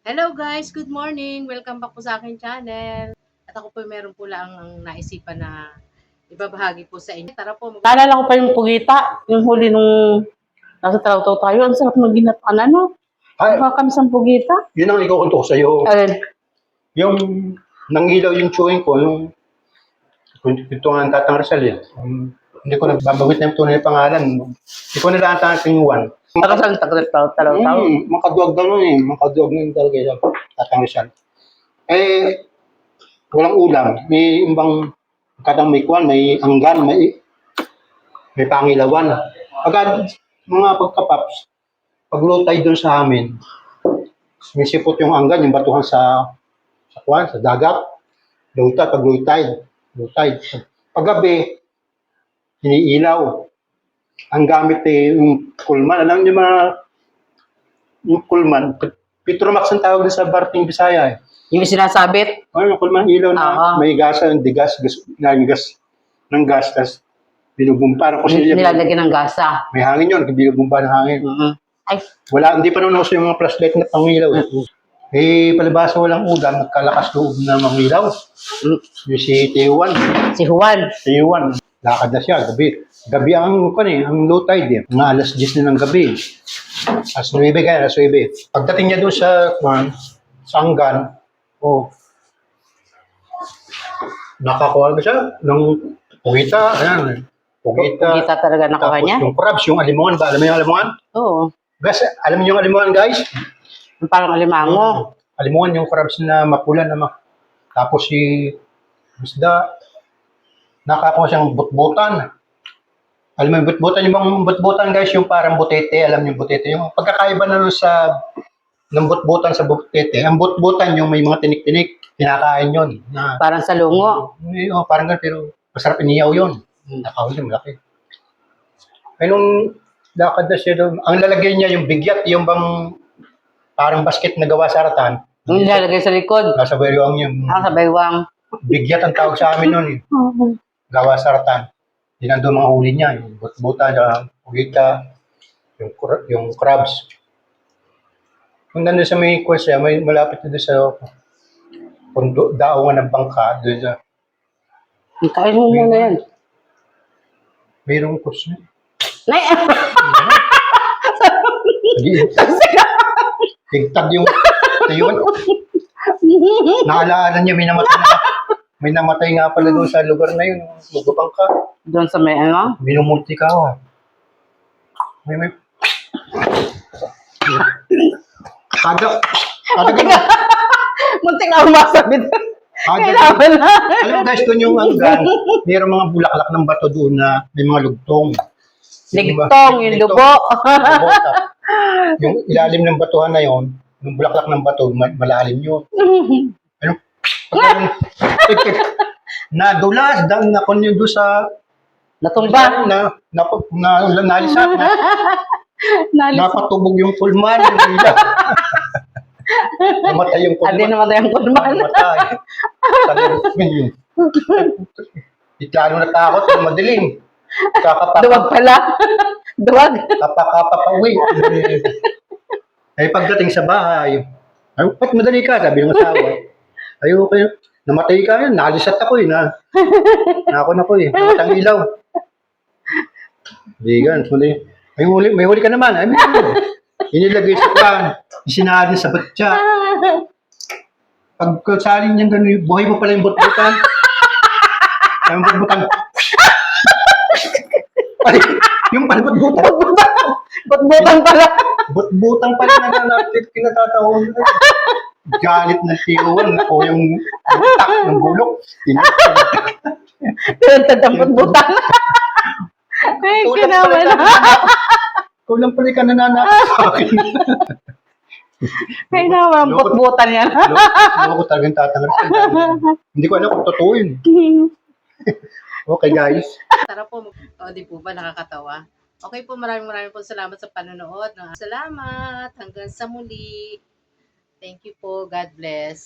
Hello guys, good morning. Welcome back po sa aking channel. At ako po meron po lang ang naisipan na ibabahagi po sa inyo. Tara po. Naalala ko pa yung pugita, yung huli nung nasa Tarawtaw tayo. Ang sarap maginataan, ano? Ay, Nakakamisang pugita. yun ang ikukwento ko sa'yo. Alin? Yung nangilaw yung chewing ko, yung ito nga ang Tatang Rizal eh. Hindi ko nagbabawit na yung tunay na pangalan. Hindi ko nalatang yung one. Takasang Tarawtaw. Makaduwag na nun eh. Makaduwag na yun talaga yung Tatang Rizal. Eh, walang ulam. May imbang katang may kwan, may anggan, may pangilawan. Agad, mga pagkapaps, pag low tide doon sa amin, sumisipot yung anggan, yung batuhan sa kwan, sa dagat. Low tide, pag low tide. Paggabi, iniilaw. Ang gamit yung kulman. Alam niyo yung kulman, Petromax ang tawag sa Barting Bisaya eh. Yung sinasabit. Yung kulman ilaw na may gasa, hindi gas ng gas, tas binubumpa. Nilalagyan ng gasa. May hangin yun, binubumpa ng hangin. Ay, Wala, hindi pa naman uso yung mga flashlight na pangilaw eh. Eh, palibasa walang ulam, nagkalakas loob na mangilaw. Yung si Taiwan. si Juan. Lakad na siya, gabi. Gabi ang low tide eh. Mga alas 10 na ng gabi. Alas 9 kaya, alas 9. Pagdating niya doon sa anggan, nakakuha na siya ng pugita, ayan. Pugita talaga nakuha niya? Yung crabs, yung alimongan ba? Alam mo yung alimongan? Oo. Guys, alam niyo yung alimongan, guys? Yung parang alimango. Alimongan yung crabs na mapula tapos si isda, nakakuha siyang butbutan. Alam mo yung butbutan, yung butbutan guys, yung parang butete, alam niyo yung butete, yung pagkakaiba na nun ng butbutan sa butete, ang butbutan yung may mga tinik-tinik, kinakain yun. Parang salungo. Parang ganun, pero masarap iniyaw yun. Nakahuli, malaki. Ay nung lakad na siya doon, ang lalagay niya yung bigyat, yung bang parang basket na gawa sa ratan. Yung nilalagay sa likod. Nasa baywang yun. Sa baywang. Bigyat ang tawag sa amin nun eh. Gawa sa ratan. Yun ang doon mga huli niya. Yung butbuta, yung pugita, yung crabs. Kung nandun sa may kwesya, may malapit na doon sa daungan ng bangka, doon sa Kain mo muna yan. mayroong kwesya. Nay! Tigtag yung yun. Naalaala niya, may namatay nga pala doon sa lugar na yun. Lugubang ka. Doon sa may ano? Minumulti ka ako. May. Kada Muntik na umasabit. Kailangan na. Alam mo guys, doon yung anggan, mayroong mga bulaklak ng bato doon na may mga lugtong. Ligtong, yung lubo. Yung ilalim ng batuhan na yon, yung bulaklak ng bato, malalim yun. Ano? Nadulas, nakon yun doon sa Natumba. nalisat na. Napatubog yung pulman. Namatay yung pulman. Adi namatay yung pulman. Namatay. Lalo natakot, madilim. Duwag pala. Duwag. Kapapauwi. Pagdating sa bahay, ba't madali ka? Sabi ng asawa. Ayoko yun. Namatay ka yun. Nalisat ako yun. Nako na ko eh. Namatang ilaw. Vegan. May huli ka naman. Ay, inilagay sa kwan. Isinali sa batya. Pag saling niyang gano'n, buhay mo pala yung butbutan. Yung butbutan. Ay, yung pala butbutan. Butbutan pala. Butbutan pala na kinatataon. Galit ng tiwan o yung butak ng bulok. Tinatad ang butbutan. Ay, kinaman. Ikaw lang pala ka nananakot sa akin. Ay, naman, butbutan yan. Loko talagang tatanggap. Hindi ko alam kung totoo yun. Okay, guys. Tara po. Di po ba nakakatawa? Okay po, maraming po salamat sa panonood. Salamat. Hanggang sa muli. Thank you po. God bless.